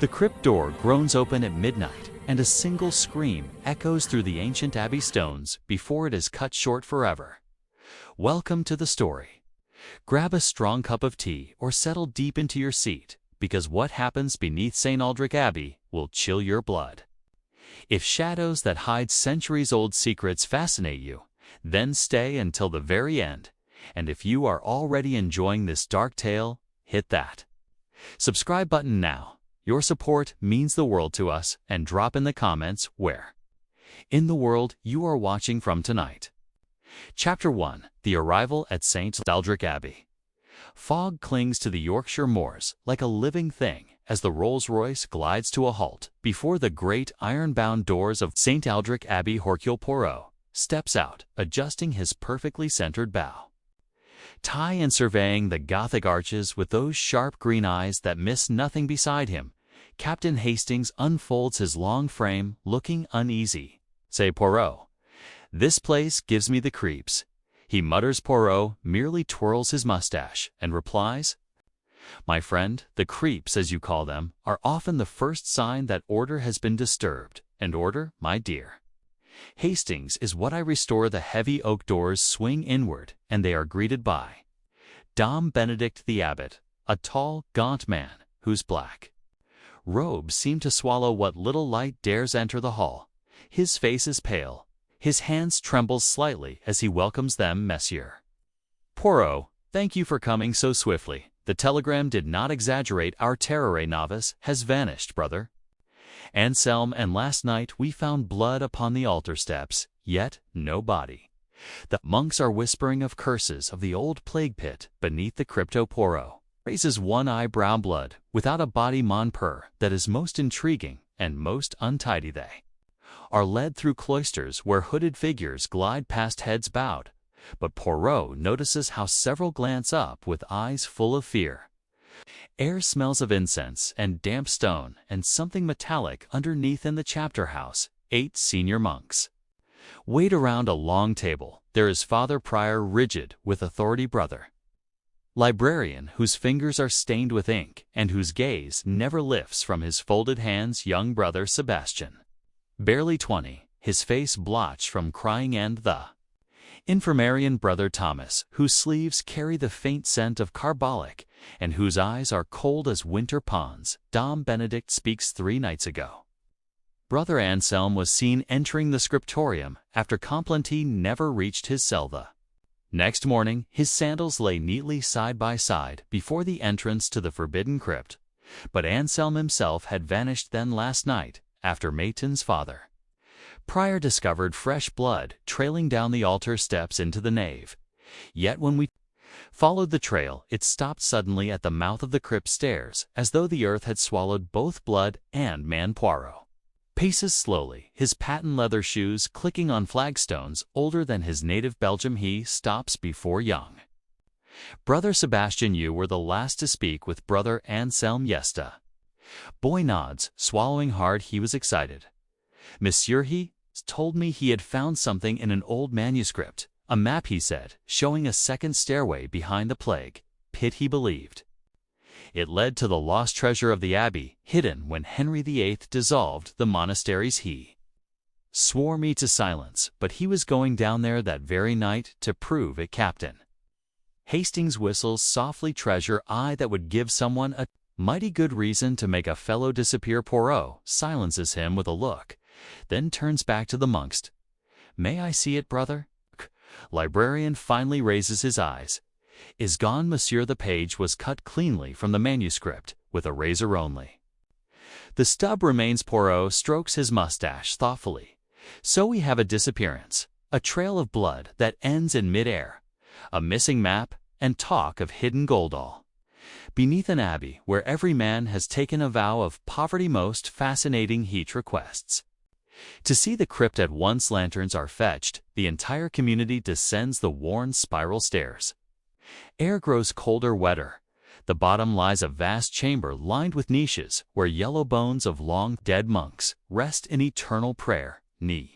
The crypt door groans open at midnight, and a single scream echoes through the ancient abbey stones before it is cut short forever. Welcome to the story. Grab a strong cup of tea or settle deep into your seat, because what happens beneath St Aldric Abbey will chill your blood. If shadows that hide centuries-old secrets fascinate you, then stay until the very end. And if you are already enjoying this dark tale, hit that subscribe button now. Your support means the world to us, and drop in the comments where in the world you are watching from tonight. Chapter 1. The Arrival at St Aldric Abbey. Fog clings to the Yorkshire moors like a living thing as the Rolls-Royce glides to a halt before the great iron-bound doors of St Aldric Abbey. Hercule Poirot steps out, adjusting his perfectly centered bow tie and surveying the Gothic arches with those sharp green eyes that miss nothing beside him. Captain Hastings unfolds his long frame, looking uneasy. "Say, Poirot, this place gives me the creeps," he mutters. Poirot merely twirls his mustache and replies, "My friend, the creeps, as you call them, are often the first sign that order has been disturbed, and order, my dear Hastings, is what I restore." The heavy oak doors swing inward, and they are greeted by Dom Benedict the abbot, a tall, gaunt man, whose black robes seem to swallow what little light dares enter the hall. His face is pale, his hands tremble slightly as he welcomes them. "Monsieur Poirot, thank you for coming so swiftly. The telegram did not exaggerate. Our terror novice has vanished, brother Anselm, and last night we found blood upon the altar steps, yet no body. The monks are whispering of curses of the old plague pit beneath the crypto." Poirot raises one eyebrow. "Blood without a body, mon père, that is most intriguing and most untidy. They are led through cloisters where hooded figures glide past, heads bowed." But Poirot notices how several glance up with eyes full of fear. Air smells of incense and damp stone and something metallic underneath. In the chapter house, 8 senior monks wait around a long table. There is Father Prior, rigid with authority, Brother Librarian, whose fingers are stained with ink and whose gaze never lifts from his folded hands, young Brother Sebastian, barely 20, his face blotched from crying, and the infirmarian Brother Thomas, whose sleeves carry the faint scent of carbolic and whose eyes are cold as winter ponds. Dom Benedict speaks. 3 nights ago, Brother Anselm was seen entering the scriptorium after Complanty never reached his cell. The next morning, his sandals lay neatly side by side before the entrance to the forbidden crypt, but Anselm himself had vanished. Then last night, after Matins, Father Prior discovered fresh blood trailing down the altar steps into the nave. Yet when we followed the trail, it stopped suddenly at the mouth of the crypt stairs, as though the earth had swallowed both blood and man. Poirot paces slowly, his patent leather shoes clicking on flagstones older than his native Belgium. He stops before young Brother Sebastian. "You were the last to speak with Brother Anselm." "Yes." The boy nods, swallowing hard. He was excited. "Monsieur, he told me he had found something in an old manuscript. A map," he said, showing a second stairway behind the plague pit. He believed it led to the lost treasure of the abbey, hidden when Henry VIII dissolved the monasteries. He swore me to silence, but he was going down there that very night to prove it." Captain Hastings whistles softly. "Treasure, aye, that would give someone a mighty good reason to make a fellow disappear." Poirot silences him with a look, then turns back to the monks. "May I see it, Brother?" Librarian finally raises his eyes. "Is gone, Monsieur." The page was cut cleanly from the manuscript, with a razor only. The stub remains. Poirot strokes his mustache thoughtfully. "So we have a disappearance, a trail of blood that ends in mid-air, a missing map, and talk of hidden gold, all beneath an abbey where every man has taken a vow of poverty. Most fascinating." He requests to see the crypt at once. Lanterns are fetched. The entire community descends the worn spiral stairs. Air grows colder, wetter. The bottom lies a vast chamber lined with niches where yellow bones of long dead monks rest in eternal prayer. Near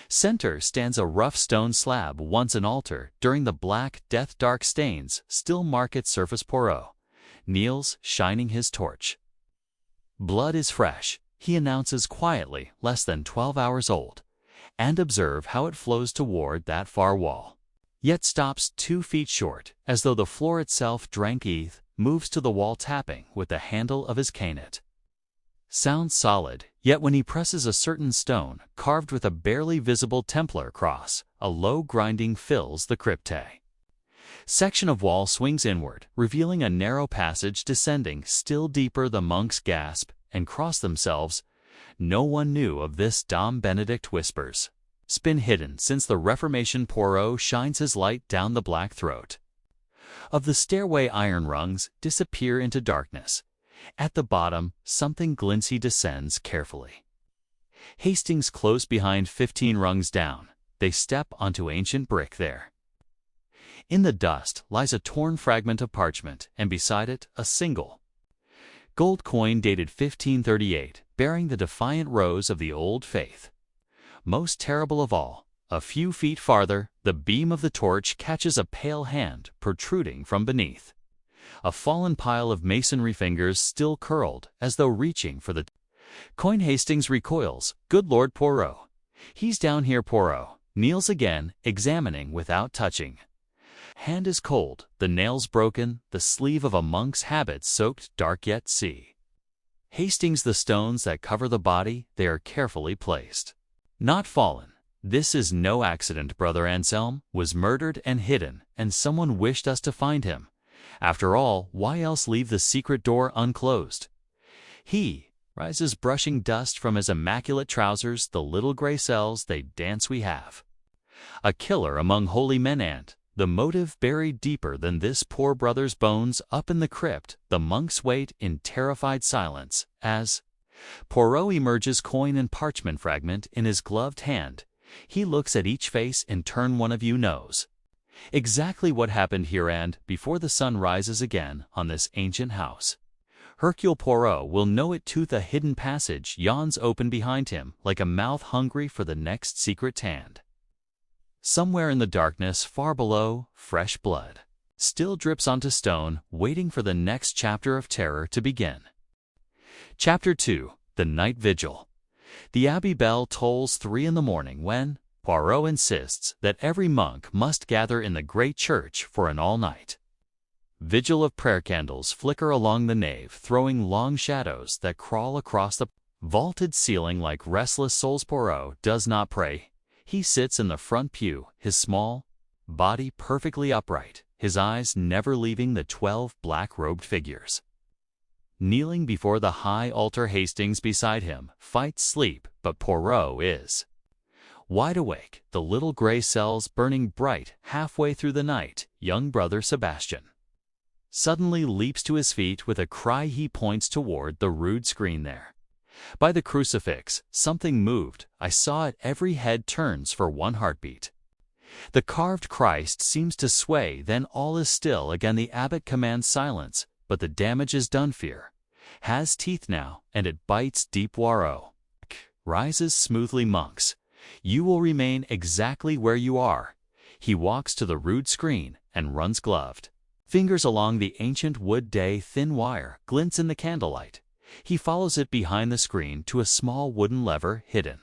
center stands a rough stone slab, once an altar. During the black, death-dark stains still mark its surface. Poirot kneels, shining his torch Blood is fresh, he announces quietly, less than 12 hours old, and observe how it flows toward that far wall. Yet stops 2 feet short, as though the floor itself drank eth, moves to the wall tapping with the handle of his canet. Sounds solid, yet when he presses a certain stone, carved with a barely visible Templar cross, a low grinding fills the crypte. Section of wall swings inward, revealing a narrow passage descending still deeper. The monks gasp and cross themselves. No one knew of this. Dom Benedict whispers. It's been hidden since the Reformation. Poirot shines his light down the black throat of the stairway. Iron rungs disappear into darkness. At the bottom, something glints. He descends carefully. Hastings close behind. 15 rungs down. They step onto ancient brick there. In the dust lies a torn fragment of parchment, and beside it a single gold coin dated 1538, bearing the defiant rose of the old faith. Most terrible of all, a few feet farther, the beam of the torch catches a pale hand protruding from beneath. A fallen pile of masonry, fingers still curled, as though reaching for the coin. Hastings recoils. Good Lord, Poirot! He's down here. Poirot kneels again, examining without touching. Hand is cold, the nails broken, the sleeve of a monk's habit soaked dark. Yet see, Hastings, the stones that cover the body, they are carefully placed. Not fallen. This is no accident. Brother Anselm was murdered and hidden, and someone wished us to find him. After all, why else leave the secret door unclosed? He rises, brushing dust from his immaculate trousers. The little gray cells, they dance. We have a killer among holy men, and the motive buried deeper than this poor brother's bones. Up in the crypt, the monks wait in terrified silence as Poirot emerges, coin and parchment fragment in his gloved hand. He looks at each face in turn. One of you knows exactly what happened here and before the sun rises again on this ancient house. Hercule Poirot will know it too. The hidden passage yawns open behind him like a mouth hungry for the next secret hand. Somewhere in the darkness far below, fresh blood still drips onto stone, waiting for the next chapter of terror to begin. Chapter 2. The Night Vigil. The abbey bell tolls 3 in the morning when Poirot insists that every monk must gather in the great church for an all-night vigil of prayer. Candles flicker along the nave, throwing long shadows that crawl across the vaulted ceiling like restless souls. Poirot does not pray. He sits in the front pew, his small body perfectly upright, his eyes never leaving the 12 black-robed figures kneeling before the high altar. Hastings beside him fights sleep, but Poirot is wide awake, the little gray cells burning bright. Halfway through the night, young brother Sebastian suddenly leaps to his feet with a cry. He points toward the rude screen there. By the crucifix, something moved. I saw it. Every head turns for one heartbeat. The carved Christ seems to sway, then all is still again. The abbot commands silence, but the damage is done. Fear has teeth now, and it bites deep. Poirot rises smoothly. Monks, you will remain exactly where you are. He walks to the rude screen and runs gloved fingers along the ancient wood. Day thin wire glints in the candlelight. He follows it behind the screen to a small wooden lever hidden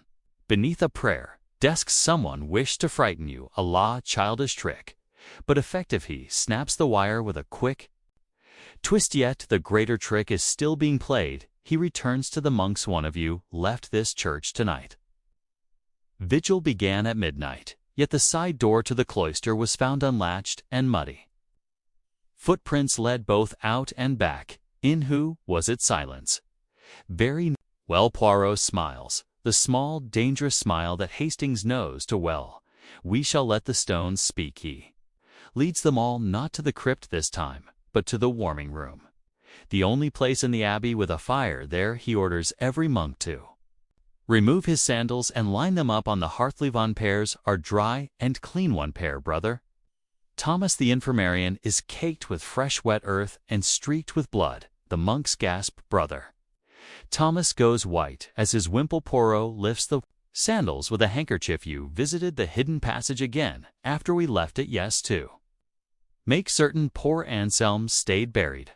beneath a prayer desk. Someone wished to frighten you. Allah, childish trick, but effective. He snaps the wire with a quick twist. Yet the greater trick is still being played. He returns to the monks. One of you left this church tonight. Vigil began at midnight, yet the side door to the cloister was found unlatched and muddy. Footprints led both out and back. In who was it? Silence. Very well. Poirot smiles, the small, dangerous smile that Hastings knows too well. We shall let the stones speak. He leads them all not to the crypt this time, but to the warming room, the only place in the abbey with a fire. There he orders every monk to remove his sandals and line them up on the hearth. Leave on pairs are dry and clean. One pair, brother Thomas the infirmarian is caked with fresh wet earth and streaked with blood. The monks gasp. Brother Thomas goes white as his wimple. Poirot lifts the sandals with a handkerchief. You visited the hidden passage again after we left it? Yes, to make certain poor Anselm stayed buried.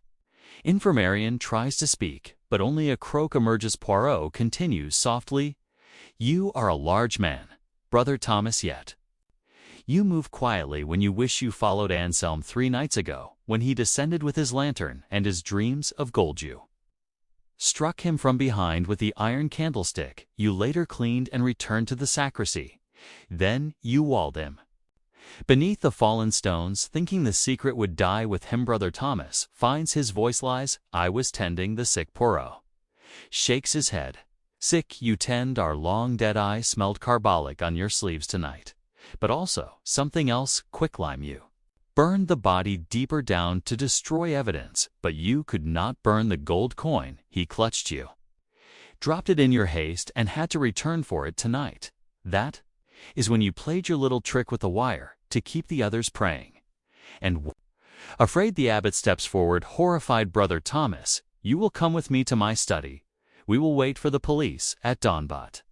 Infirmarian tries to speak, but only a croak emerges. Poirot continues softly, "You are a large man, Brother Thomas, yet you move quietly when you wish you followed Anselm 3 nights ago, when he descended with his lantern and his dreams of gold. You struck him from behind with the iron candlestick. You later cleaned and returned to the sacristy. Then you walled him beneath the fallen stones, thinking the secret would die with him. Brother Thomas finds his voice lies. I was tending the sick." Poirot shakes his head. "Sick you tend our long dead eye smelled carbolic on your sleeves tonight. But also something else, quicklime. You burned the body deeper down to destroy evidence, but you could not burn the gold coin. He clutched you, dropped it in your haste, and had to return for it tonight. That is when you played your little trick with the wire to keep the others praying. And afraid." The abbot steps forward, horrified. "Brother Thomas, you will come with me to my study. We will wait for the police at dawn." But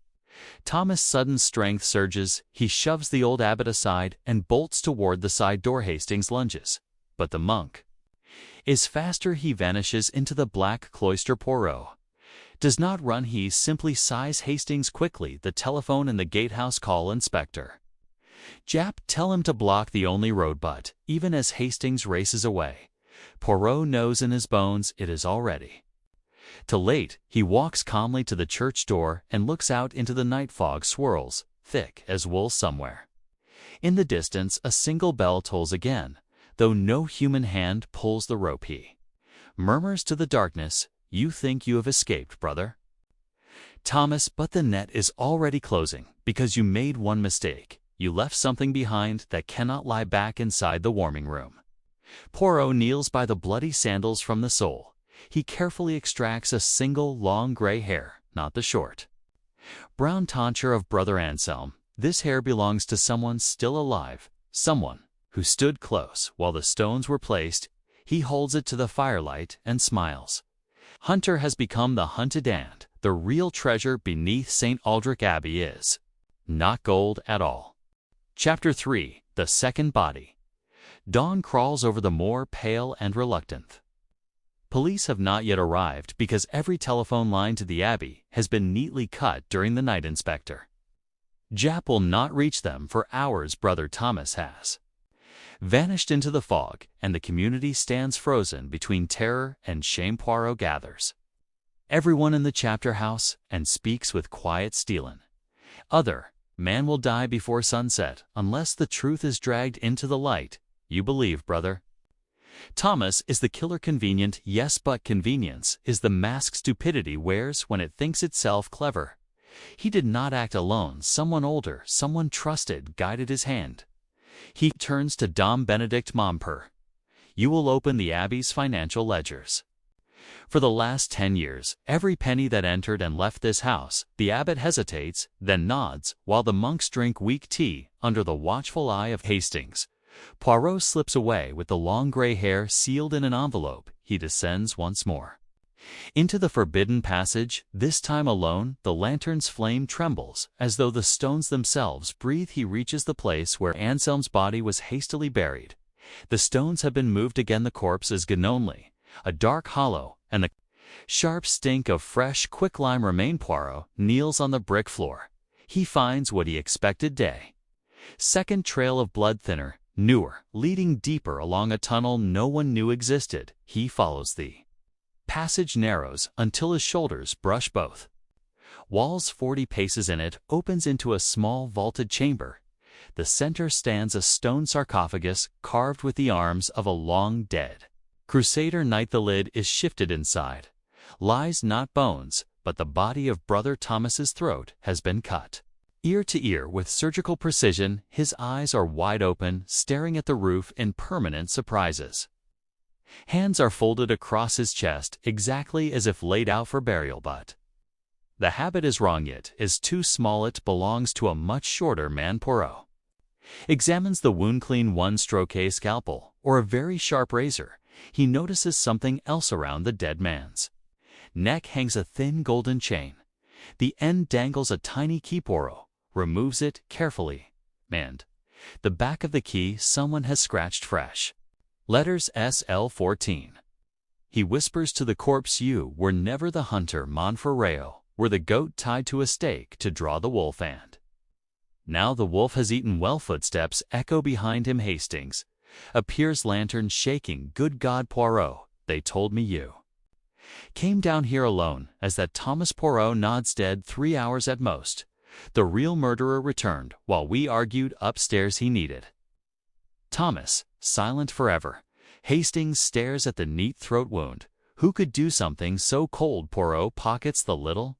Thomas' sudden strength surges. He shoves the old abbot aside and bolts toward the side door. Hastings lunges, but the monk is faster. He vanishes into the black cloister. Poirot does not run. He simply sighs. Hastings quickly. The telephone in the gatehouse. "Call Inspector Japp. Tell him to block the only road." But even as Hastings races away, Poirot knows in his bones it is already too late. He walks calmly to the church door and looks out into the night. Fog swirls, thick as wool. Somewhere in the distance, a single bell tolls again, though no human hand pulls the rope. He murmurs to the darkness, "You think you have escaped, Brother Thomas, but the net is already closing, because you made one mistake. You left something behind that cannot lie back inside the warming room." Poirot kneels by the bloody sandals from the sole. He carefully extracts a single long gray hair, not the short brown tonsure of Brother Anselm. This hair belongs to someone still alive, someone who stood close while the stones were placed. He holds it to the firelight and smiles. Hunter has become the hunted, and the real treasure beneath St Aldric Abbey is not gold at all. Chapter 3. The Second Body. Dawn crawls over the moor, pale and reluctant. Police have not yet arrived because every telephone line to the Abbey has been neatly cut during the night. Inspector Japp will not reach them for hours. Brother Thomas has vanished into the fog, and the community stands frozen between terror and shame. Poirot gathers everyone in the chapter house and speaks with quiet steel. "Other man will die before sunset unless the truth is dragged into the light. You believe, Brother Thomas is the killer. Convenient, yes, but convenience is the mask stupidity wears when it thinks itself clever. He did not act alone. Someone older, someone trusted, guided his hand." He turns to Dom Benedict Momper. "You will open the Abbey's financial ledgers. For the last 10 years, every penny that entered and left this house." The abbot hesitates, then nods, while the monks drink weak tea under the watchful eye of Hastings. Poirot slips away with the long gray hair sealed in an envelope. He descends once more into the forbidden passage, this time alone. The lantern's flame trembles, as though the stones themselves breathe. He reaches the place where Anselm's body was hastily buried. The stones have been moved again. The corpse is gone. Only a dark hollow and the sharp stink of fresh quicklime remain. Poirot kneels on the brick floor. He finds what he expected. Second trail of blood, thinner, newer, leading deeper along a tunnel no one knew existed. He follows. The passage narrows until his shoulders brush both walls. 40 paces in it opens into a small vaulted chamber. The center stands a stone sarcophagus carved with the arms of a long dead Crusader knight. The lid is shifted. Inside lies not bones, but the body of Brother Thomas's throat has been cut ear to ear with surgical precision. His eyes are wide open, staring at the roof in permanent surprises. Hands are folded across his chest, exactly as if laid out for burial. But the habit is wrong. It is too small. It belongs to a much shorter man. Poirot examines the wound. Clean one-stroke a scalpel or a very sharp razor. He notices something else around the dead man's neck hangs a thin golden chain. The end dangles a tiny key. Poirot removes it carefully, and the back of the key someone has scratched fresh letters SL14. He whispers to the corpse, "You were never the hunter, Monferreo, were the goat tied to a stake to draw the wolf and." Now the wolf has eaten well. Footsteps echo behind him. Hastings appears, lantern shaking. "Good God, Poirot, they told me you came down here alone." As that Thomas Poirot nods, "Dead 3 hours at most. The real murderer returned while we argued upstairs. He needed." Thomas, silent forever. Hastings stares at the neat throat wound. Who could do something so cold? Poirot pockets the little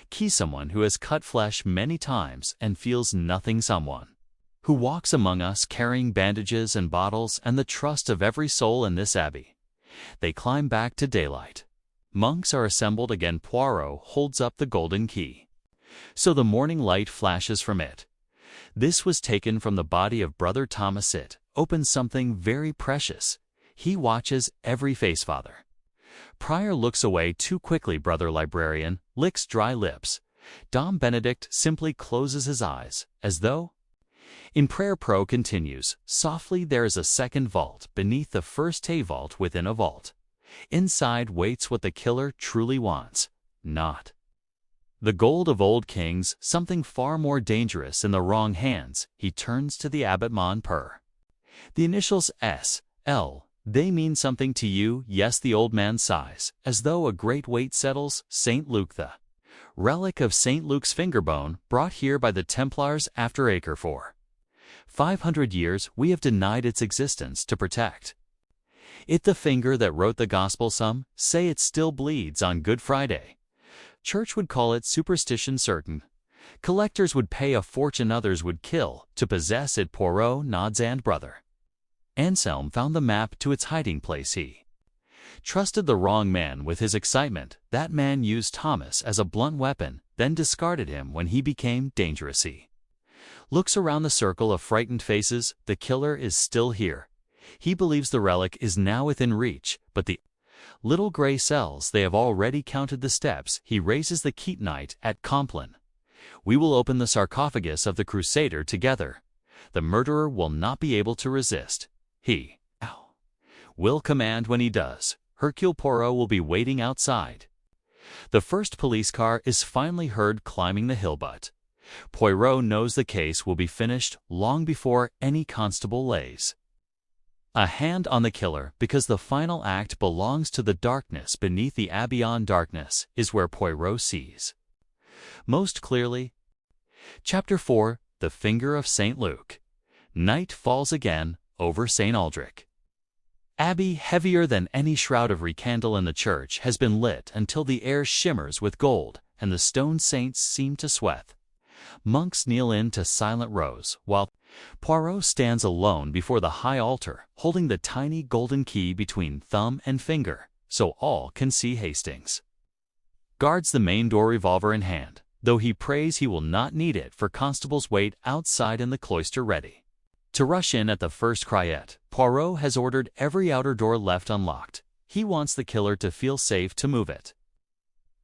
key. Someone who has cut flesh many times and feels nothing. Someone who walks among us carrying bandages and bottles and the trust of every soul in this abbey. They climb back to daylight. Monks are assembled again. Poirot holds up the golden key, so the morning light flashes from it. "This was taken from the body of Brother Thomas. It opens something very precious." He watches every face. Father Prior looks away too quickly. Brother Librarian licks dry lips. Dom Benedict simply closes his eyes, as though in prayer. Pro continues softly. "There is a second vault beneath the first. A vault within a vault. Inside waits what the killer truly wants, not the gold of old kings, something far more dangerous in the wrong hands." He turns to the abbot. "Mon Per, the initials S.L. They mean something to you?" "Yes." The old man sighs, as though a great weight settles. "St. Luke, the relic of St. Luke's finger bone, brought here by the Templars after Acre for 500 years. We have denied its existence to protect it. The finger that wrote the gospel. Some say it still bleeds on Good Friday. Church would call it superstition. Certain collectors would pay a fortune, others would kill to possess it." Poirot nods. "And Brother Anselm found the map to its hiding place. He trusted the wrong man with his excitement. That man used Thomas as a blunt weapon, then discarded him when he became dangerous." He looks around the circle of frightened faces. "The killer is still here. He believes the relic is now within reach, but the little gray cells, they have already counted the steps." He raises the key. "Night at Compline. We will open the sarcophagus of the Crusader together. The murderer will not be able to resist. He will command. When he does, Hercule Poirot will be waiting outside." The first police car is finally heard climbing the hill, but Poirot knows the case will be finished long before any constable lays a hand on the killer, because the final act belongs to the darkness beneath the abbey. On darkness is where Poirot sees most clearly. Chapter 4: The Finger of St. Luke. Night falls again over St. Aldric Abbey. Heavier than any shroud of recandle in the church has been lit until the air shimmers with gold and the stone saints seem to sweat. Monks kneel into silent rows, while Poirot stands alone before the high altar, holding the tiny golden key between thumb and finger, so all can see. Hastings guards the main door, revolver in hand, though he prays he will not need it, for constables wait outside in the cloister ready to rush in at the first cryet. Poirot has ordered every outer door left unlocked. He wants the killer to feel safe to move it.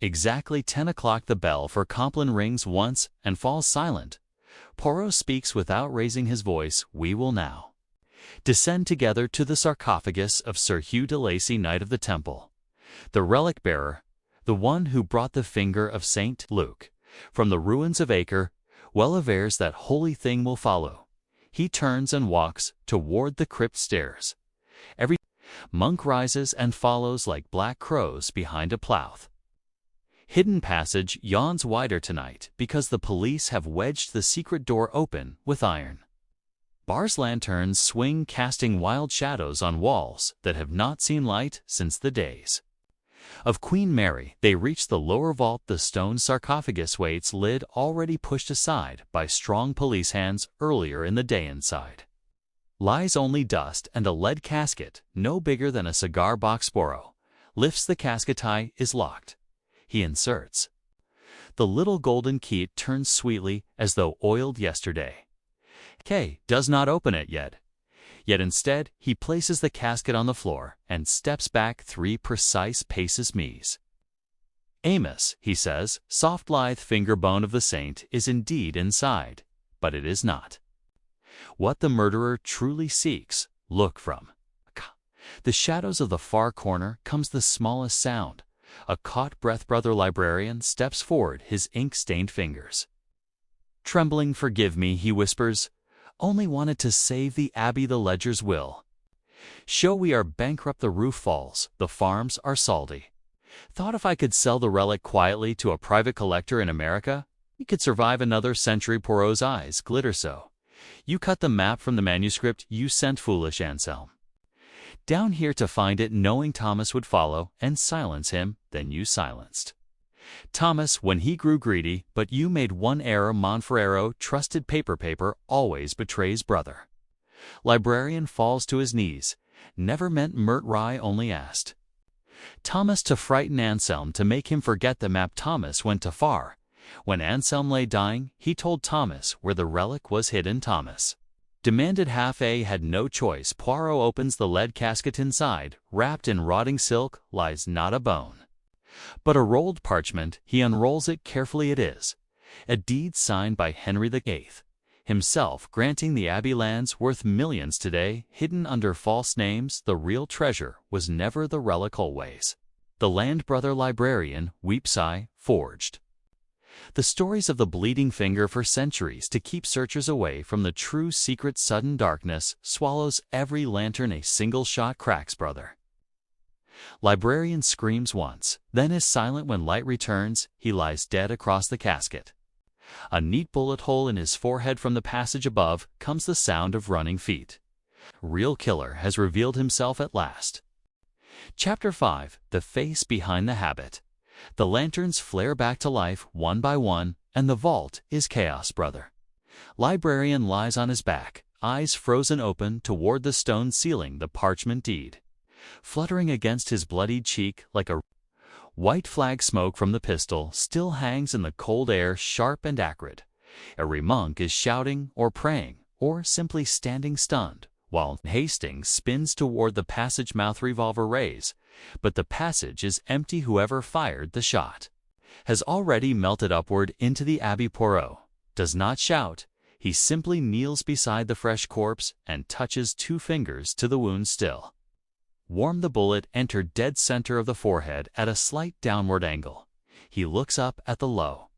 Exactly 10 o'clock, the bell for Compline rings once and falls silent. Poirot speaks without raising his voice. "We will now descend together to the sarcophagus of Sir Hugh de Lacy, Knight of the Temple, the relic bearer, the one who brought the finger of St. Luke from the ruins of Acre. Well awares that holy thing will follow." He turns and walks toward the crypt stairs. Every monk rises and follows like black crows behind a plough. Hidden passage yawns wider tonight because the police have wedged the secret door open with iron bars. Lanterns swing, casting wild shadows on walls that have not seen light since the days of Queen Mary. They reach the lower vault. The stone sarcophagus waits, lid already pushed aside by strong police hands earlier in the day. Inside lies only dust and a lead casket, no bigger than a cigar box. Poirot lifts the casket. Tie is locked. He inserts the little golden key. It turns sweetly as though oiled yesterday. Kay does not open it yet instead he places the casket on the floor and steps back 3 precise paces. "Mies Amos," he says, "soft lithe finger bone of the saint is indeed inside, but it is not what the murderer truly seeks. Look from The shadows of the far corner comes the smallest sound. A caught-breath brother librarian steps forward, his ink-stained fingers. Trembling, "Forgive me," he whispers. "Only wanted to save the abbey, the ledgers will show we are bankrupt, the roof falls, the farms are salty. Thought if I could sell the relic quietly to a private collector in America, we could survive another century." Poirot's eyes glitter so. "You cut the map from the manuscript you sent, foolish Anselm. Down here to find it, knowing Thomas would follow and silence him, then you silenced Thomas when he grew greedy, but you made one error. Monferrero trusted paper always betrays brother." Librarian falls to his knees. "Never meant Mert Rye, only asked Thomas to frighten Anselm, to make him forget the map. Thomas went too far. When Anselm lay dying, he told Thomas where the relic was hidden. Thomas demanded half a had no choice." Poirot opens the lead casket. Inside, wrapped in rotting silk, lies not a bone, but a rolled parchment. He unrolls it carefully. It is a deed signed by Henry VIII, himself, granting the abbey lands worth millions today, hidden under false names. The real treasure was never the relic always. The land, brother librarian weeps. "I forged the stories of the bleeding finger for centuries to keep searchers away from the true secret. Sudden darkness swallows every lantern. A single shot cracks brother." Librarian screams once, then is silent. When light returns, he lies dead across the casket. A neat bullet hole in his forehead. From the passage above comes the sound of running feet. Real killer has revealed himself at last. Chapter 5. The Face Behind the Habit. The lanterns flare back to life one by one, and the vault is chaos. Brother librarian lies on his back, eyes frozen open toward the stone ceiling. The parchment deed fluttering against his bloodied cheek like a white flag. Smoke from the pistol still hangs in the cold air, sharp and acrid. Every monk is shouting or praying or simply standing stunned, while Hastings spins toward the passage, mouth revolver raise. But the passage is empty. Whoever fired the shot has already melted upward into the abbey. Poirot does not shout. He simply kneels beside the fresh corpse and touches 2 fingers to the wound. Still warm, the bullet entered dead center of the forehead at a slight downward angle. He looks up at the low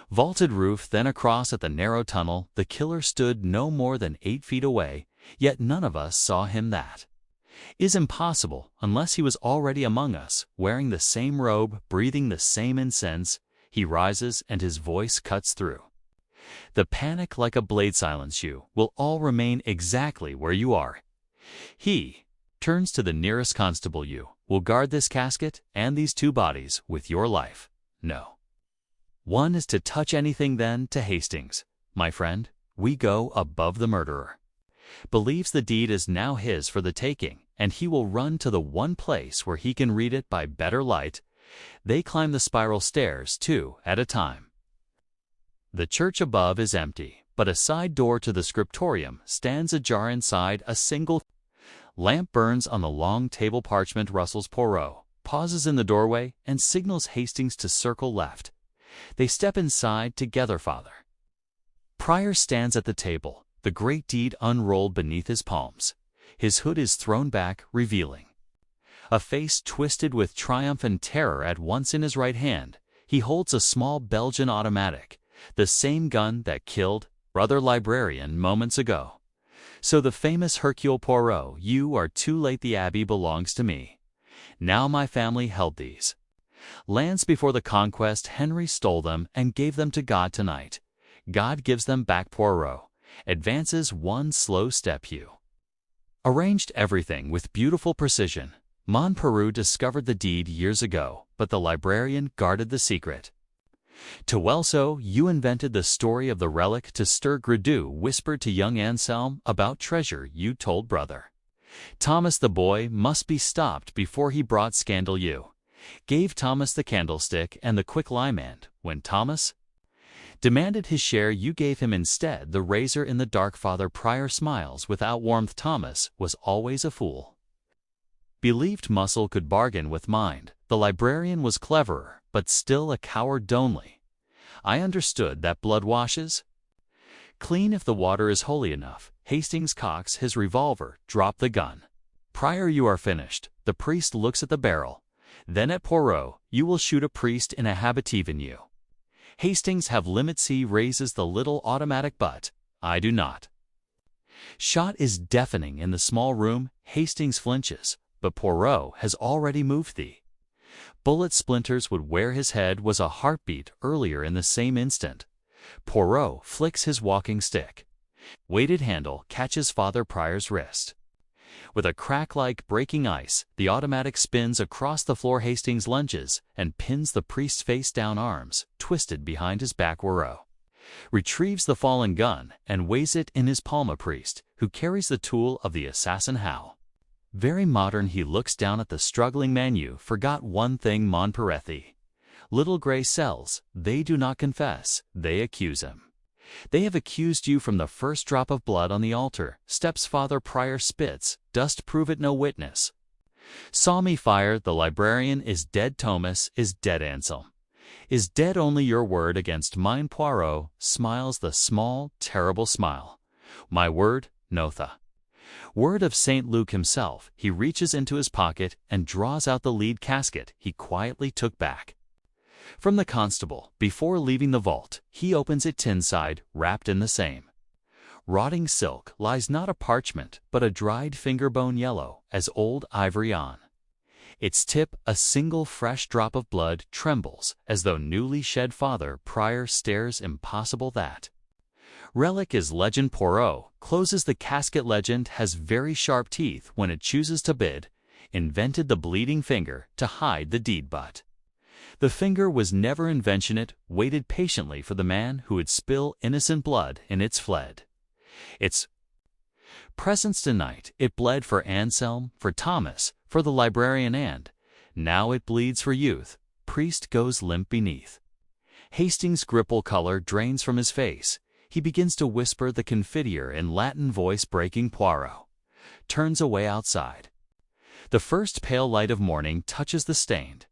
vaulted roof, then across at the narrow tunnel. The killer stood no more than 8 feet away, yet none of us saw him. That is impossible unless he was already among us, wearing the same robe, breathing the same incense. He rises and his voice cuts through the panic like a blade. "Silence, you will all remain exactly where you are." He turns to the nearest constable. "You will guard this casket and these 2 bodies with your life. No one is to touch anything." Then to Hastings, "My friend, we go above. The murderer believes the deed is now his for the taking, and he will run to the one place where he can read it by better light." They climb the spiral stairs 2 at a time. The church above is empty, but a side door to the scriptorium stands ajar. Inside, a single lamp burns on the long table. Parchment rustles. Poirot pauses in the doorway and signals Hastings to circle left. They step inside together. Father Prior stands at the table, the great deed unrolled beneath his palms. His hood is thrown back, revealing a face twisted with triumph and terror at once. In his right hand, he holds a small Belgian automatic, the same gun that killed brother librarian moments ago. "So the famous Hercule Poirot, you are too late. The abbey belongs to me. Now my family held these lands before the conquest. Henry stole them and gave them to God tonight. God gives them back." Poirot advances 1 slow step. "You arranged everything with beautiful precision. Montperu discovered the deed years ago, but the librarian guarded the secret. Too well so, you invented the story of the relic to stir Gredou whispered to young Anselm about treasure. You told brother Thomas the boy must be stopped before he brought scandal. You gave Thomas the candlestick and the quicklime, and when Thomas demanded his share, you gave him instead the razor in the dark." Father Prior smiles without warmth. "Thomas was always a fool. Believed muscle could bargain with mind. The librarian was cleverer, but still a coward only. I understood that blood washes clean if the water is holy enough." Hastings cocks his revolver. "Drop the gun." Prior, you are finished. The priest looks at the barrel. Then at Poirot, you will shoot a priest in a habitative in you. Hastings have limit C raises the little automatic butt. I do not. Shot is deafening in the small room. Hastings flinches, but Poirot has already moved thee. Bullet splinters would where his head was a heartbeat earlier in the same instant. Poirot flicks his walking stick. Weighted handle catches Father Prior's wrist. With a crack like breaking ice, the automatic spins across the floor. Hastings lunges and pins the priest's face-down, arms twisted behind his back. Poirot retrieves the fallen gun and weighs it in his palm. A priest who carries the tool of the assassin. How very modern. He looks down at the struggling man. You forgot one thing, Montperetti. Little gray cells, they do not confess, they accuse him. They have accused you from the first drop of blood on the altar. Steps Father Prior spits. Dost prove it no witness. Saw me fire. The librarian is dead. Thomas is dead. Anselm is dead. Only your word against mine. Poirot smiles the small, terrible smile. My word, Notha. Word of St. Luke himself. He reaches into his pocket and draws out the lead casket he quietly took back from the constable before leaving the vault. He opens it. Tinside, wrapped in the same rotting silk, lies not a parchment, but a dried finger bone, yellow as old ivory. On its tip, a single fresh drop of blood trembles as though newly shed. Father Prior stares. Impossible. That relic is legend. Poirot closes the casket. Legend has very sharp teeth when it chooses to bid. Invented the bleeding finger to hide the deed, but the finger was never invention. It waited patiently for the man who would spill innocent blood, and it's fled. Its presence tonight. It bled for Anselm, for Thomas, for the librarian, and now it bleeds for youth. Priest goes limp beneath. Hastings' gripple color drains from his face. He begins to whisper the Confiteor in Latin, voice breaking. Poirot turns away. Outside, the first pale light of morning touches the stained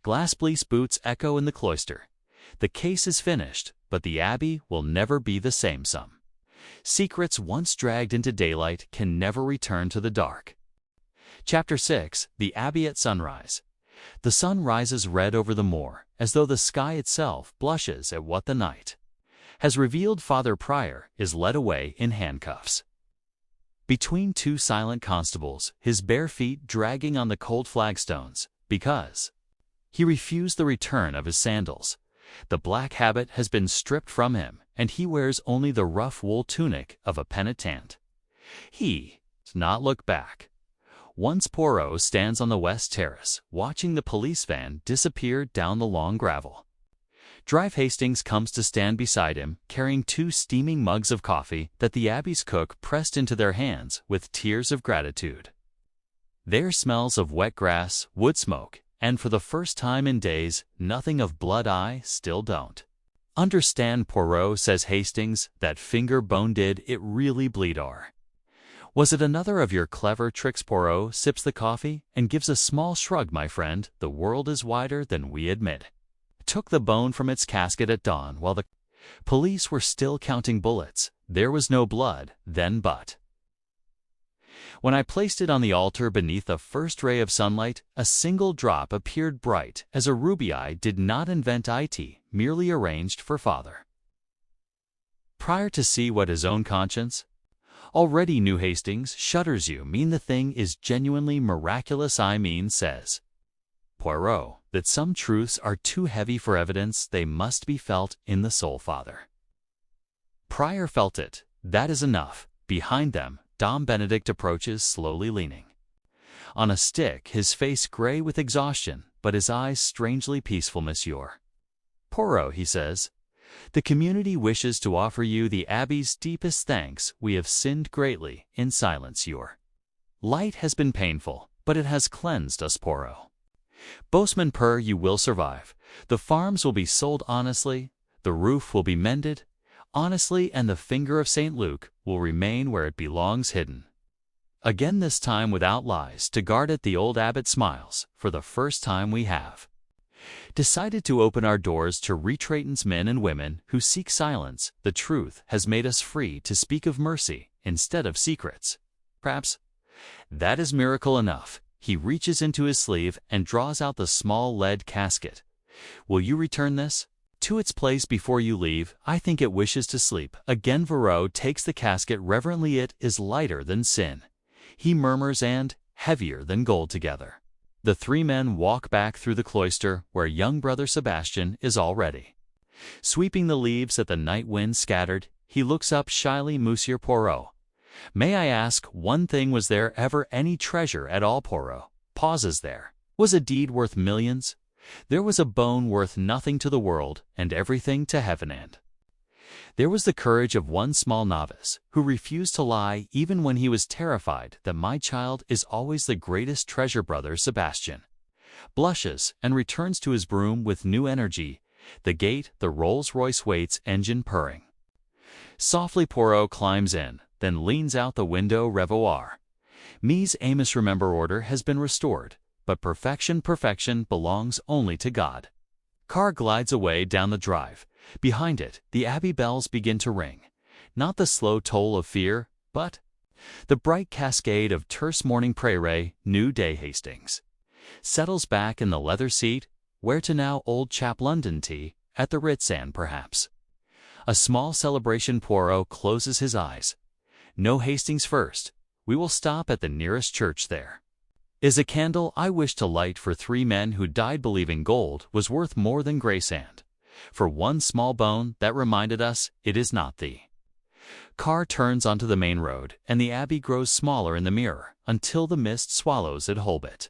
glass. Police boots echo in the cloister. The case is finished, but the abbey will never be the same. Some secrets once dragged into daylight can never return to the dark. Chapter 6. The Abbey at Sunrise. The sun rises red over the moor, as though the sky itself blushes at what the night has revealed. Father Prior is led away in handcuffs between two silent constables, his bare feet dragging on the cold flagstones, because he refused the return of his sandals. The black habit has been stripped from him, and he wears only the rough wool tunic of a penitent. He does not look back. Once Poirot stands on the west terrace, watching the police van disappear down the long gravel drive. Hastings comes to stand beside him, carrying two steaming mugs of coffee that the Abbey's cook pressed into their hands with tears of gratitude. There smells of wet grass, wood smoke, and for the first time in days, nothing of blood. I still don't understand, Poirot, says Hastings. That finger bone, did it really bleed, or was it another of your clever tricks? Poirot sips the coffee and gives a small shrug. My friend, the world is wider than we admit. Took the bone from its casket at dawn while the police were still counting bullets. There was no blood then, but when I placed it on the altar beneath the first ray of sunlight, a single drop appeared bright as a ruby. I did not invent it, merely arranged for Father Prior to see what his own conscience already knew. Hastings shudders. You mean the thing is genuinely miraculous? I mean, says Poirot, that some truths are too heavy for evidence. They must be felt in the soul. Father Prior felt it. That is enough. Behind them, Dom Benedict approaches, slowly leaning on a stick, his face gray with exhaustion, but his eyes strangely peaceful. Monsieur Poirot, he says, the community wishes to offer you the Abbey's deepest thanks. We have sinned greatly in silence. Your light has been painful, but it has cleansed us. Poirot Boastman purr. You will survive. The farms will be sold honestly, the roof will be mended honestly, and the finger of St. Luke will remain where it belongs, hidden again, this time without lies. To guard it, the old abbot smiles. For the first time we have decided to open our doors to retreatants, men and women who seek silence. The truth has made us free to speak of mercy instead of secrets. Perhaps That is miracle enough. He reaches into his sleeve and draws out the small lead casket. Will you return this to its place before you leave? I think it wishes to sleep. Again Poirot takes the casket reverently. It is lighter than sin, he murmurs, and heavier than gold together. The three men walk back through the cloister where young brother Sebastian is already sweeping the leaves that the night wind scattered. He looks up shyly. Monsieur Poirot, may I ask one thing? Was there ever any treasure at all? Poirot pauses. There was a deed worth millions. There was a bone worth nothing to the world and everything to heaven, and there was the courage of one small novice who refused to lie even when he was terrified that my child is always the greatest treasure. Brother Sebastian blushes and returns to his broom with new energy. The gate, the Rolls-Royce waits, engine purring. Softly Poirot climbs in, then leans out the window. Revoir, mes amis. Remember, order has been restored, but perfection belongs only to God. Car glides away down the drive. Behind it, the Abbey bells begin to ring. Not the slow toll of fear, but the bright cascade of terse morning prayer. New day. Hastings settles back in the leather seat. Where to now? Old chap. London tea at the Ritz, and perhaps a small celebration. Poirot closes his eyes. No, Hastings first. We will stop at the nearest church. There is a candle I wish to light for three men who died believing gold was worth more than gray sand. For one small bone that reminded us it is not the car turns onto the main road, and the Abbey grows smaller in the mirror until the mist swallows it whole. Bit.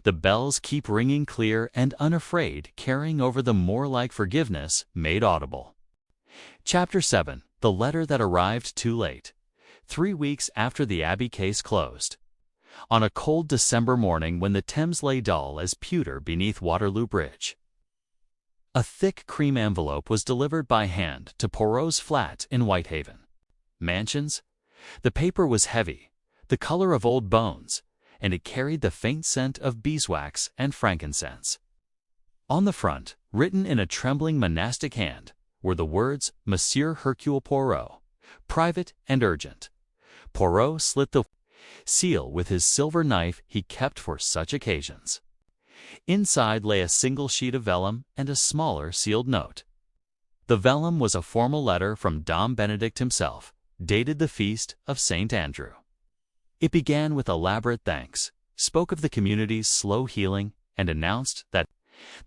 The bells keep ringing clear and unafraid, carrying over the more like forgiveness made audible. Chapter 7. The letter that arrived too late. 3 weeks after the Abbey case closed. On a cold December morning when the Thames lay dull as pewter beneath Waterloo Bridge, a thick cream envelope was delivered by hand to Poirot's flat in Whitehaven Mansions. The paper was heavy, the color of old bones, and it carried the faint scent of beeswax and frankincense. On the front, written in a trembling monastic hand, were the words, Monsieur Hercule Poirot, private and urgent. Poirot slit the seal with his silver knife he kept for such occasions. Inside lay a single sheet of vellum and a smaller sealed note. The vellum was a formal letter from Dom Benedict himself, dated the feast of St Andrew. It began with elaborate thanks, spoke of the community's slow healing, and announced that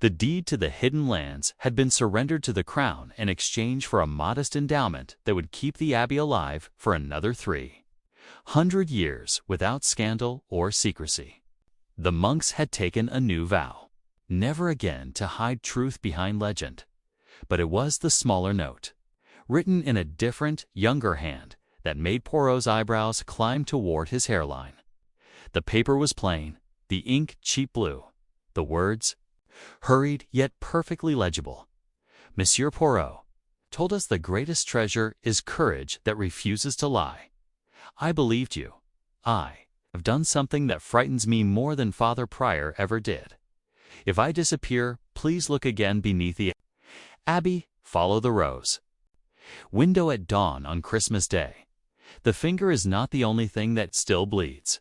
the deed to the hidden lands had been surrendered to the Crown in exchange for a modest endowment that would keep the Abbey alive for another 300 years without scandal or secrecy. The monks had taken a new vow, never again to hide truth behind legend. But it was the smaller note, written in a different, younger hand, that made Poirot's eyebrows climb toward his hairline. The paper was plain, the ink cheap blue, the words hurried yet perfectly legible. Monsieur Poirot told us the greatest treasure is courage that refuses to lie. I believed you. I have done something that frightens me more than Father Prior ever did. If I disappear, please look again beneath the Abbey, follow the rose window at dawn on Christmas Day. The finger is not the only thing that still bleeds.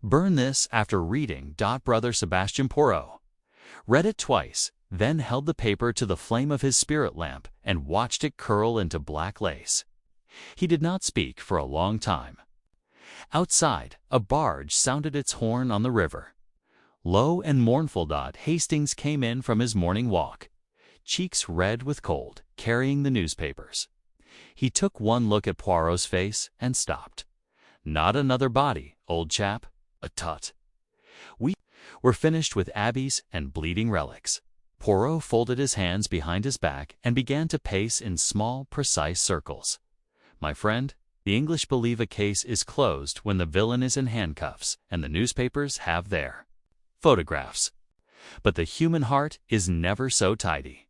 Burn this after reading. Brother Sebastian Poirot read it twice, then held the paper to the flame of his spirit lamp and watched it curl into black lace. He did not speak for a long time. Outside, a barge sounded its horn on the river. Low and mournful. Hastings came in from his morning walk, cheeks red with cold, carrying the newspapers. He took one look at Poirot's face and stopped. Not another body, old chap. A tut. We were finished with abbeys and bleeding relics. Poirot folded his hands behind his back and began to pace in small, precise circles. My friend, the English believe a case is closed when the villain is in handcuffs and the newspapers have their photographs. But the human heart is never so tidy.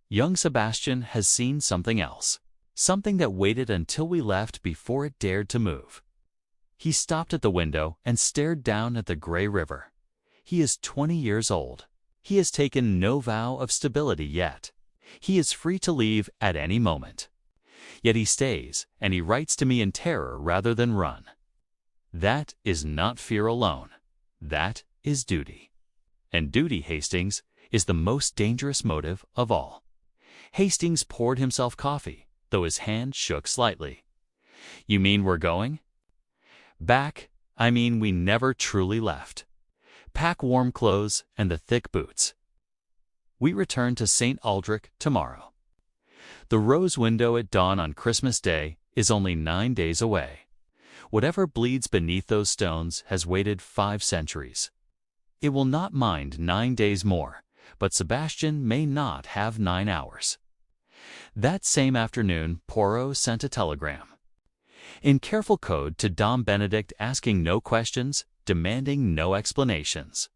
Young Sebastian has seen something else, something that waited until we left before it dared to move. He stopped at the window and stared down at the gray river. He is 20 years old. He has taken no vow of stability yet. He is free to leave at any moment. Yet he stays, and he writes to me in terror rather than run. That is not fear alone. That is duty. And duty, Hastings, is the most dangerous motive of all. Hastings poured himself coffee, though his hand shook slightly. You mean we're going? Back, I mean we never truly left. Pack warm clothes and the thick boots. We return to St Aldric tomorrow. The rose window at dawn on Christmas Day is only 9 days away. Whatever bleeds beneath those stones has waited 5 centuries. It will not mind 9 days more, but Sebastian may not have 9 hours. That same afternoon, Poirot sent a telegram. In careful code to Dom Benedict, asking no questions, demanding no explanations.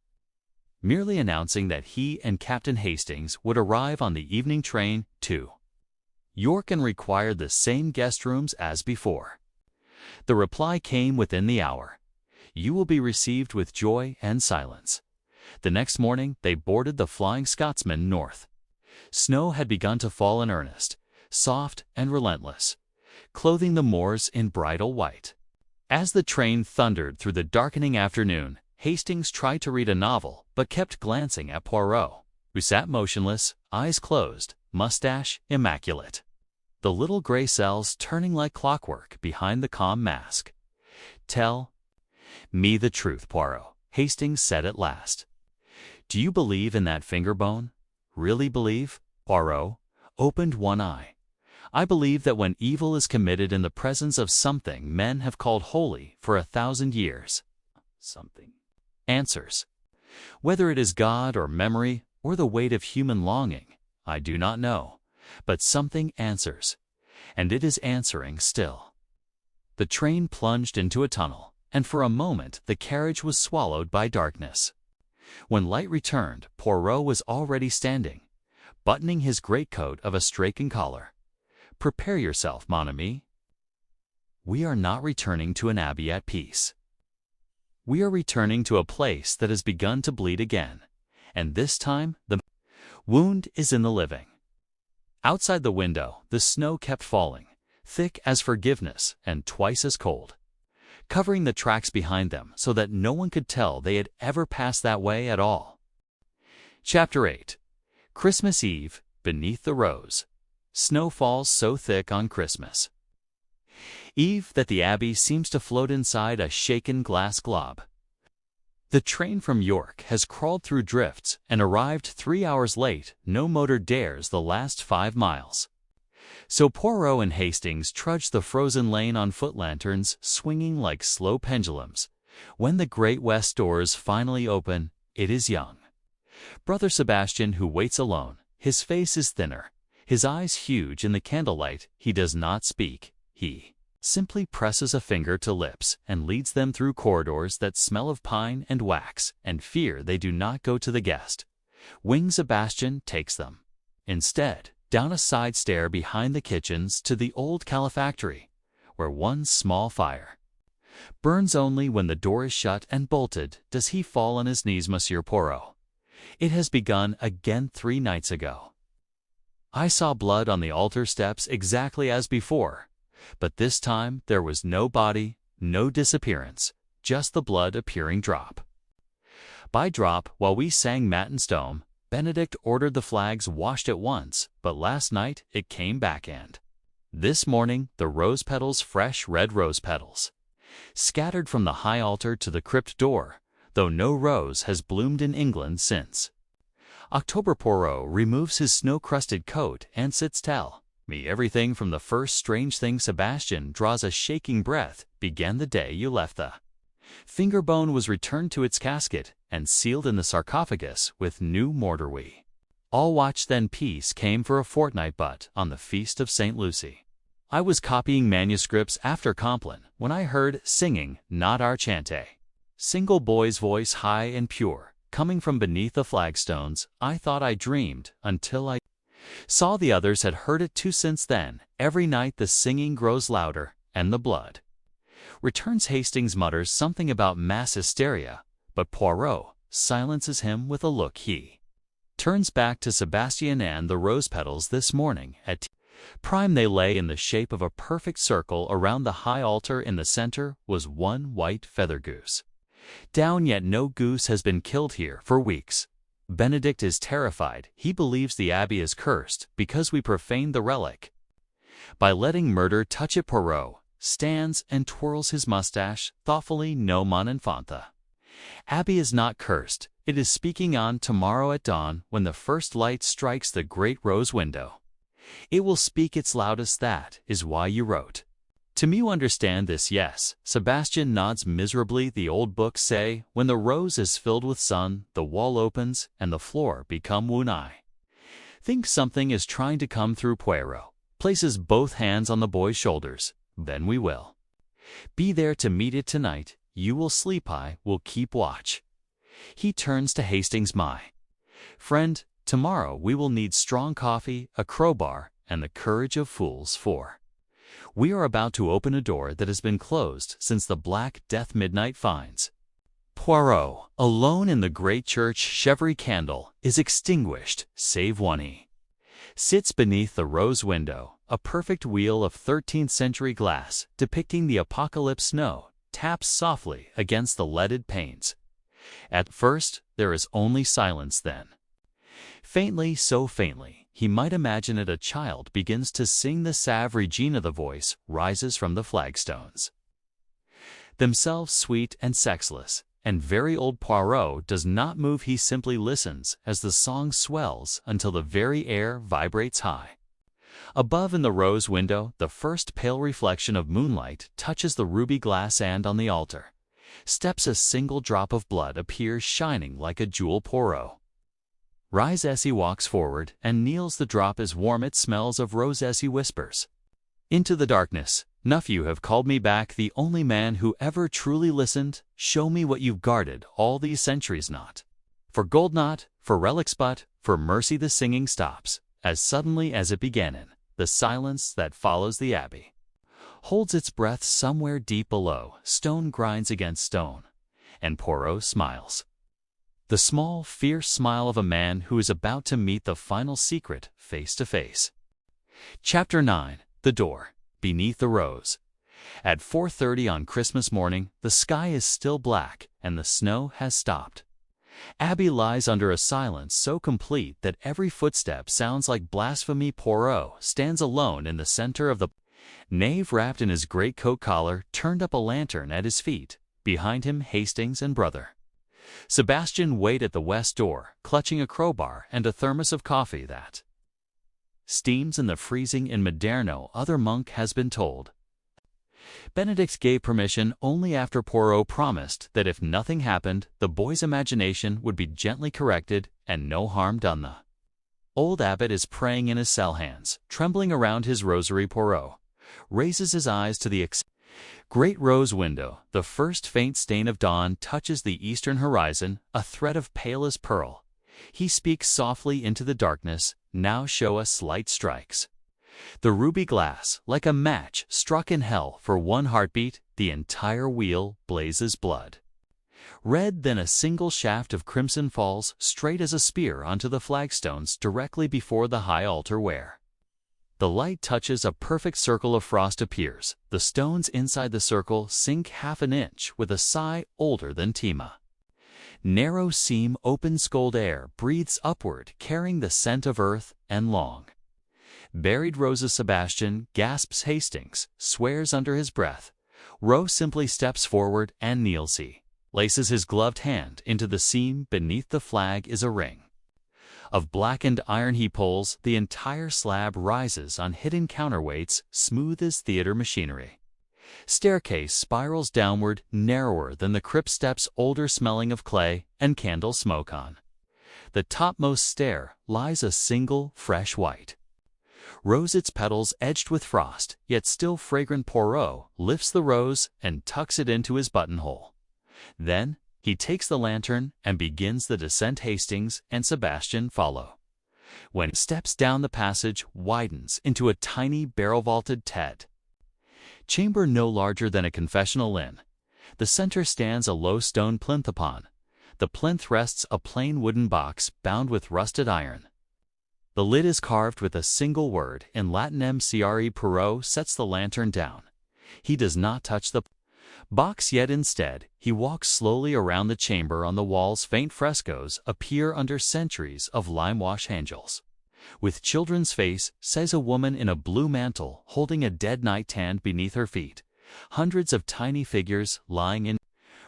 Merely announcing that he and Captain Hastings would arrive on the evening train to York and required the same guest rooms as before. The reply came within the hour. You will be received with joy and silence. The next morning they boarded the Flying Scotsman north. Snow had begun to fall in earnest, soft and relentless, clothing the moors in bridal white. As the train thundered through the darkening afternoon, Hastings tried to read a novel, but kept glancing at Poirot, who sat motionless, eyes closed, mustache immaculate. The little gray cells turning like clockwork behind the calm mask. Tell me the truth, Poirot, Hastings said at last. Do you believe in that finger bone? Really believe? Poirot opened one eye. I believe that when evil is committed in the presence of something men have called holy for 1,000 years, something answers. Whether it is God or memory or the weight of human longing, I do not know, but something answers, and it is answering still. The train plunged into a tunnel, and for a moment the carriage was swallowed by darkness. When light returned, Poirot was already standing, buttoning his greatcoat of a Strachan collar. Prepare yourself, mon ami. We are not returning to an abbey at peace. We are returning to a place that has begun to bleed again, and this time the wound is in the living. Outside the window, the snow kept falling, thick as forgiveness and twice as cold, covering the tracks behind them so that no one could tell they had ever passed that way at all. Chapter 8. Christmas Eve, Beneath the Rose. Snow falls so thick on Christmas Eve that the Abbey seems to float inside a shaken glass globe. The train from York has crawled through drifts and arrived 3 hours late. No motor dares the last 5 miles. So Poirot and Hastings trudge the frozen lane on foot lanterns swinging like slow pendulums. When the great west doors finally open, it is young Brother Sebastian who waits alone. His face is thinner, his eyes huge in the candlelight. He does not speak. He simply presses a finger to lips and leads them through corridors that smell of pine and wax and fear they do not go to the guest. Wing Sebastian takes them, instead, down a side stair behind the kitchens to the old calefactory, where one small fire burns only when the door is shut and bolted. Does he fall on his knees, Monsieur Poirot? It has begun again 3 nights ago. I saw blood on the altar steps exactly as before, but this time there was no body, no disappearance, just the blood appearing drop by drop. While we sang Matins Dome, Benedict ordered the flags washed at once, but last night it came back, and this morning the rose petals, fresh red rose petals, scattered from the high altar to the crypt door, though no rose has bloomed in England since October. Poirot removes his snow-crusted coat and sits tell me everything from the first strange thing. Sebastian draws a shaking breath. Began the day you left. The finger bone was returned to its casket and sealed in the sarcophagus with new mortar. We all watched. Then peace came for a fortnight, but on the feast of St. Lucy, I was copying manuscripts after Compline when I heard singing, not Archante, single boy's voice, high and pure, coming from beneath the flagstones. I thought I dreamed until I saw the others had heard it too. Since then, every night the singing grows louder, and the blood returns. Hastings mutters something about mass hysteria, but Poirot silences him with a look. He turns back to Sebastian and the rose petals this morning at Prime they lay in the shape of a perfect circle around the high altar. In the center was one white feather goose. Down, yet no goose has been killed here for weeks. Benedict is terrified. He believes the abbey is cursed because we profaned the relic. By letting murder touch it, Poirot stands and twirls his mustache thoughtfully. No, mon enfant. Abbey is not cursed. It is speaking on tomorrow at dawn when the first light strikes the great rose window. It will speak its loudest. That is why you wrote to me. You understand this? Yes. Sebastian nods miserably. The old books say, when the rose is filled with sun, the wall opens and the floor become wound. Think something is trying to come through. Poirot places both hands on the boy's shoulders. Then we will be there to meet it tonight. You will sleep. I will keep watch. He turns to Hastings. My friend, tomorrow we will need strong coffee, a crowbar, and the courage of fools, for we are about to open a door that has been closed since the Black Death. Midnight finds Poirot alone in the great church. Every candle is extinguished save one. He sits beneath the rose window. A perfect wheel of 13th century glass depicting the apocalypse. Snow taps softly against the leaded panes. At first, there is only silence. Then, faintly, so faintly, he might imagine it, a child begins to sing the Salve Regina. The voice rises from the flagstones, themselves sweet and sexless, and very old. Poirot does not move. He simply listens as the song swells until the very air vibrates high. Above, in the rose window, the first pale reflection of moonlight touches the ruby glass, and on the altar steps a single drop of blood, appears shining like a jewel. Poirot rises as he walks forward and kneels. The drop is warm. It smells of rose as he whispers into the darkness, "Nuff, you have called me back, the only man who ever truly listened. Show me what you've guarded all these centuries, not for gold, not for relics, but for mercy." The singing stops as suddenly as it began. In the silence that follows, the abbey holds its breath. Somewhere deep below, stone grinds against stone, and Poirot smiles. The small, fierce smile of a man who is about to meet the final secret face to face. Chapter 9. The Door. Beneath the Rose. At 4:30 on Christmas morning, the sky is still black, and the snow has stopped. Abbey lies under a silence so complete that every footstep sounds like blasphemy. Poirot stands alone in the center of the nave, wrapped in his greatcoat collar, turned up. A lantern at his feet. Behind him, Hastings and brother Sebastian wait at the west door, clutching a crowbar and a thermos of coffee that steams in the freezing. In Maderno, other monk has been told. Benedict gave permission only after Poirot promised that if nothing happened, the boy's imagination would be gently corrected and no harm done. The old abbot is praying in his cell, hands trembling around his rosary. Poirot raises his eyes to the great rose window. The first faint stain of dawn touches the eastern horizon, a thread of pale as pearl. He speaks softly into the darkness. "Now show us light strikes." The ruby glass, like a match struck in hell. For one heartbeat, the entire wheel blazes blood red. Then a single shaft of crimson falls straight as a spear onto the flagstones directly before the high altar, where the light touches. A perfect circle of frost appears. The stones inside the circle sink half an inch with a sigh older than Tima. Narrow seam, open scold air breathes upward, carrying the scent of earth and long buried roses. Sebastian gasps. Hastings swears under his breath. Rowe simply steps forward and kneels. He laces his gloved hand into the seam. Beneath the flag is a ring of blackened iron. He pulls. The entire slab rises on hidden counterweights, smooth as theater machinery. Staircase spirals downward, narrower than the crypt steps, older, smelling of clay and candle smoke. On the topmost stair lies a single, fresh white rose, its petals edged with frost, yet still fragrant. Poirot lifts the rose and tucks it into his buttonhole. Then he takes the lantern and begins the descent. Hastings and Sebastian follow. When he steps down, the passage widens into a tiny barrel-vaulted chamber no larger than a confessional inn. The center stands a low stone plinth. Upon the plinth rests a plain wooden box bound with rusted iron. The lid is carved with a single word in Latin. Mcre Poirot sets the lantern down. He does not touch the box yet. Instead, he walks slowly around the chamber. On the walls, faint frescoes appear under centuries of lime-wash angels. With children's face, says a woman in a blue mantle holding a dead night-tanned beneath her feet. Hundreds of tiny figures lying in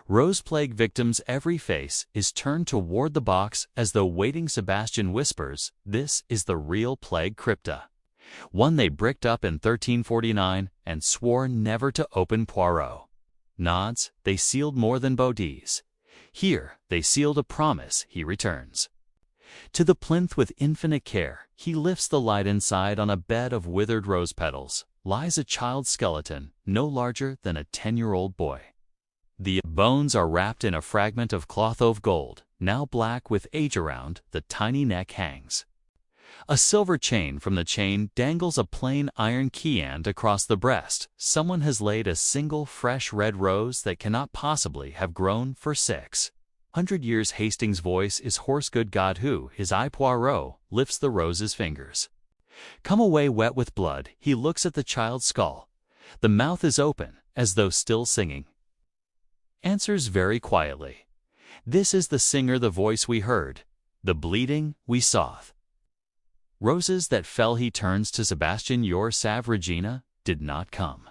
rose plague victims. Every face is turned toward the box as though waiting. Sebastian whispers, "This is the real plague crypta. One they bricked up in 1349 and swore never to open." Poirot nods. "They sealed more than bodies. Here they sealed a promise." He returns to the plinth with infinite care. He lifts the light. Inside, on a bed of withered rose petals, lies a child's skeleton, no larger than a 10-year-old boy. The bones are wrapped in a fragment of cloth of gold, now black with age. Around the tiny neck hangs a silver chain. From the chain dangles a plain iron key, and across the breast, someone has laid a single fresh red rose that cannot possibly have grown for 600 years. Hastings' voice is hoarse. "Good God, who is I?" Poirot lifts the rose's fingers. Come away wet with blood. He looks at the child's skull. The mouth is open, as though still singing. Answers very quietly, "This is the singer, the voice we heard, the bleeding we saw." Roses that fell. He turns to Sebastian. "Your Salve Regina did not come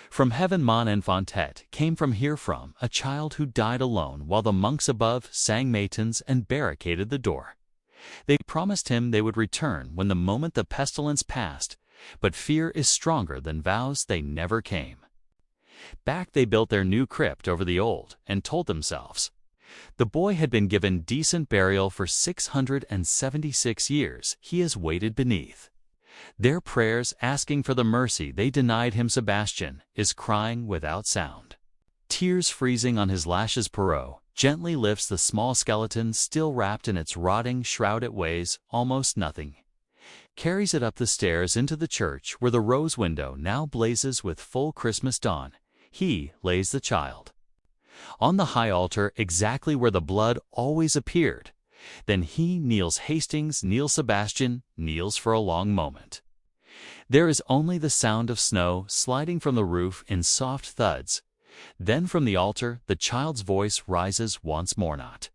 from heaven. Mon Enfantet came from here, from a child who died alone while the monks above sang matins and barricaded the door. They promised him they would return when the moment the pestilence passed, but fear is stronger than vows. They never came back. They built their new crypt over the old and told themselves the boy had been given decent burial for 676 years. He has waited beneath their prayers, asking for the mercy they denied him." Sebastian is crying without sound, tears freezing on his lashes. Poirot gently lifts the small skeleton, still wrapped in its rotting shroud. It weighs almost nothing. Carries it up the stairs into the church, where the rose window now blazes with full Christmas dawn. He lays the child on the high altar, exactly where the blood always appeared. Then he kneels. Hastings kneels. Sebastian kneels for a long moment. There is only the sound of snow sliding from the roof in soft thuds. Then from the altar the child's voice rises once more, not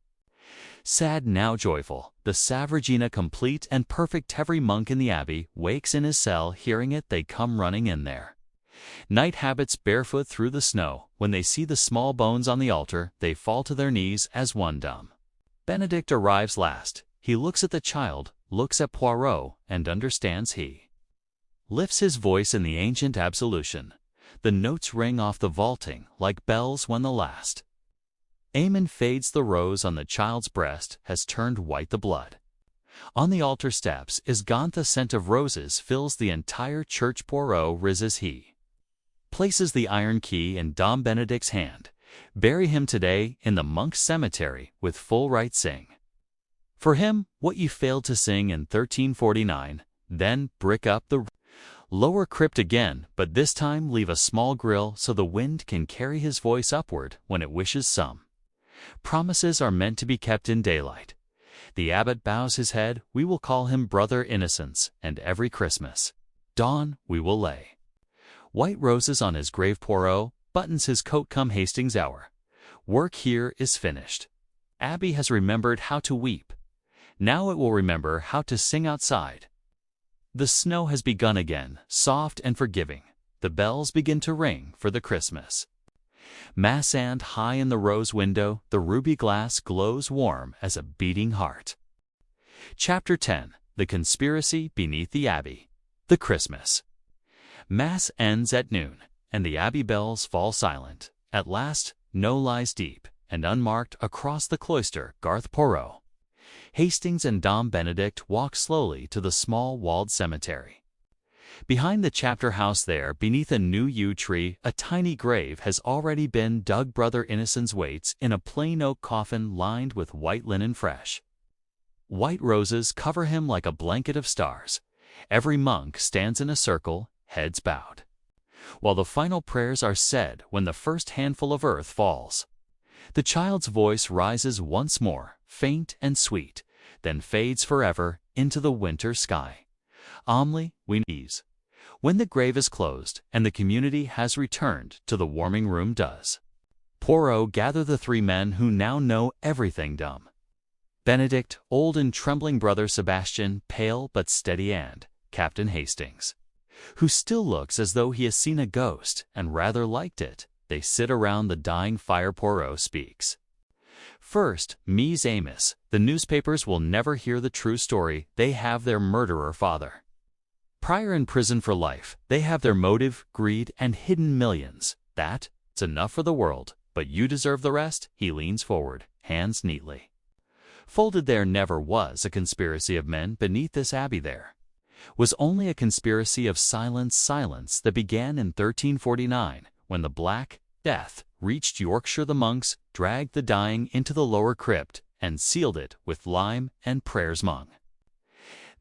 sad, now joyful. The Salve Regina complete and perfect. Every monk in the abbey wakes in his cell hearing it. They come running in there. Night habits, barefoot through the snow. When they see the small bones on the altar, they fall to their knees as one dumb. Benedict arrives last. He looks at the child, looks at Poirot, and understands. He lifts his voice in the ancient absolution. The notes ring off the vaulting like bells when the last amen fades. The rose on the child's breast has turned white. The blood on the altar steps is gone. The scent of roses fills the entire church. Poirot rises. He places the iron key in Dom Benedict's hand. "Bury him today in the monks' cemetery with full right. Sing for him what you failed to sing in 1349. Then brick up the lower crypt again, but this time leave a small grill so the wind can carry his voice upward when it wishes. Some promises are meant to be kept in daylight." The abbot bows his head. "We will call him Brother Innocence, and every Christmas dawn we will lay white roses on his grave." Poirot buttons his coat. "Come, Hastings, our work here is finished. Abbey has remembered how to weep. Now it will remember how to sing outside. The snow has begun again, soft and forgiving. The bells begin to ring for the Christmas Mass, and high in the rose window, the ruby glass glows warm as a beating heart." Chapter 10. The Conspiracy Beneath the Abbey. The Christmas Mass ends at noon, and the abbey bells fall silent. At last, snow lies deep and unmarked across the cloister. Garth Poirot, Hastings, and Dom Benedict walk slowly to the small walled cemetery. Behind the chapter house there, beneath a new yew tree, a tiny grave has already been dug. Brother Innocence waits in a plain oak coffin lined with white linen. Fresh white roses cover him like a blanket of stars. Every monk stands in a circle, heads bowed, while the final prayers are said. When the first handful of earth falls, the child's voice rises once more, faint and sweet, then fades forever into the winter sky. Omni, we ease. When the grave is closed and the community has returned to the warming room does. Poirot gather the three men who now know everything dumb. Benedict, old and trembling brother Sebastian, pale but steady, and Captain Hastings, who still looks as though he has seen a ghost and rather liked it. They sit around the dying fire. Poirot speaks. First, Ms. Amos, the newspapers will never hear the true story. They have their murderer father prior in prison for life. They have their motive, greed, and hidden millions. That's enough for the world, but you deserve the rest. He leans forward, hands neatly folded. There never was a conspiracy of men beneath this abbey. There was only a conspiracy of silence that began in 1349, when the Black Death reached Yorkshire. The monks dragged the dying into the lower crypt and sealed it with lime and prayers. Among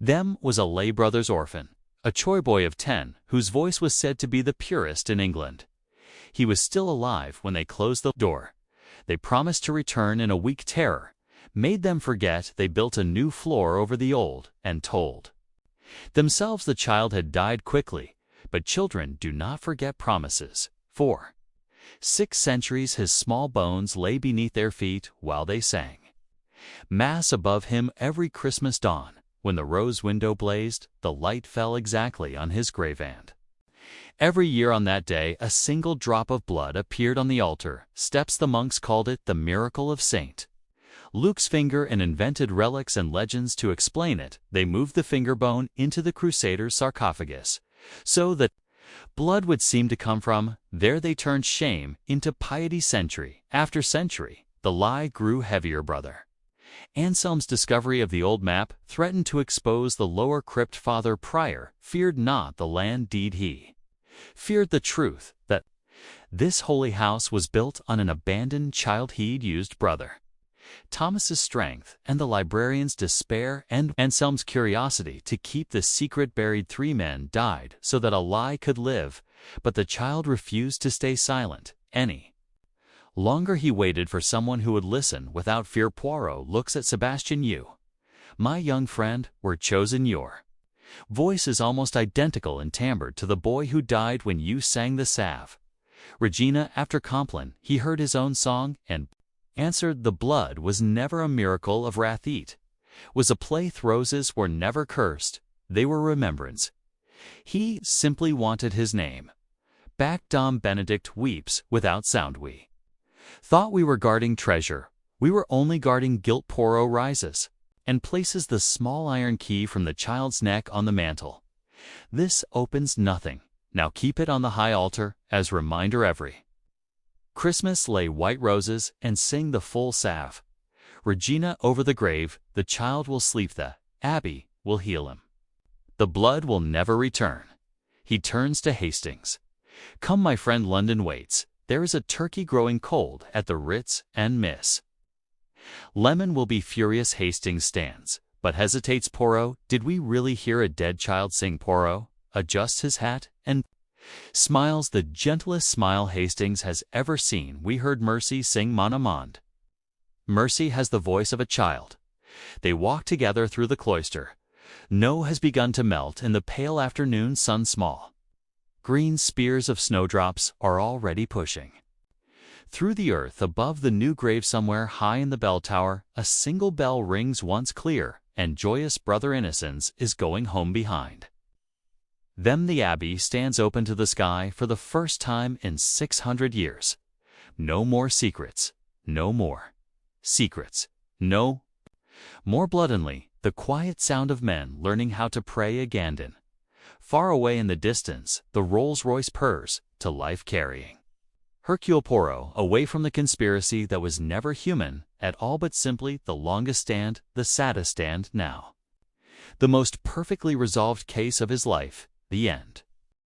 them was a lay brother's orphan, a choy boy of 10, whose voice was said to be the purest in England. He was still alive when they closed the door. They promised to return in a week. Terror made them forget. They built a new floor over the old and told themselves the child had died quickly, but children do not forget promises. For 6 centuries his small bones lay beneath their feet while they sang Mass above him every Christmas dawn. When the rose window blazed, the light fell exactly on his grave, and every year on that day a single drop of blood appeared on the altar steps. The monks called it the miracle of St. Luke's finger and invented relics and legends to explain it. They moved the finger bone into the crusader's sarcophagus so that blood would seem to come from there. They turned shame into piety. Century after century, the lie grew heavier. Brother Anselm's discovery of the old map threatened to expose the lower crypt. Father Prior feared not the land deed. He feared the truth that this holy house was built on an abandoned child. He'd used Brother Thomas's strength and the librarian's despair and Anselm's curiosity to keep the secret buried. 3 men died so that a lie could live, but the child refused to stay silent any longer. He waited for someone who would listen without fear. Poirot looks at Sebastian. You, my young friend, were chosen. Your voice is almost identical in timbre to the boy who died when you sang the salve. Regina. After Compline, he heard his own song and answered, the blood was never a miracle of wrath. It was a plaith. Roses were never cursed, they were remembrance. He simply wanted his name back. Dom Benedict weeps without sound. We thought we were guarding treasure, we were only guarding guilt. Poirot rises and places the small iron key from the child's neck on the mantle. This opens nothing. Now keep it on the high altar as reminder every Christmas. Lay white roses and sing the full salve. Regina. Over the grave the child will sleep. The abbey will heal him. The blood will never return. He turns to Hastings. Come, my friend, London waits. There is a turkey growing cold at the Ritz, and Miss Lemon will be furious. Hastings stands, but hesitates. Poirot, did we really hear a dead child sing? Poirot adjusts his hat and smiles the gentlest smile Hastings has ever seen. We heard Mercy sing Mon Amande. Mercy has the voice of a child. They walk together through the cloister. Snow has begun to melt in the pale afternoon sun. Small green spears of snowdrops are already pushing through the earth. Above the new grave, somewhere high in the bell tower, a single bell rings once clear, and joyous Brother Innocence is going home. Behind them the abbey stands open to the sky for the first time in 600 years. No more secrets, no more secrets, no more. Bloodily, the quiet sound of men learning how to pray again. And far away in the distance, the Rolls-Royce purrs to life, carrying Hercule Poirot away from the conspiracy that was never human at all, but simply the longest stand, the saddest stand now. The most perfectly resolved case of his life. The end.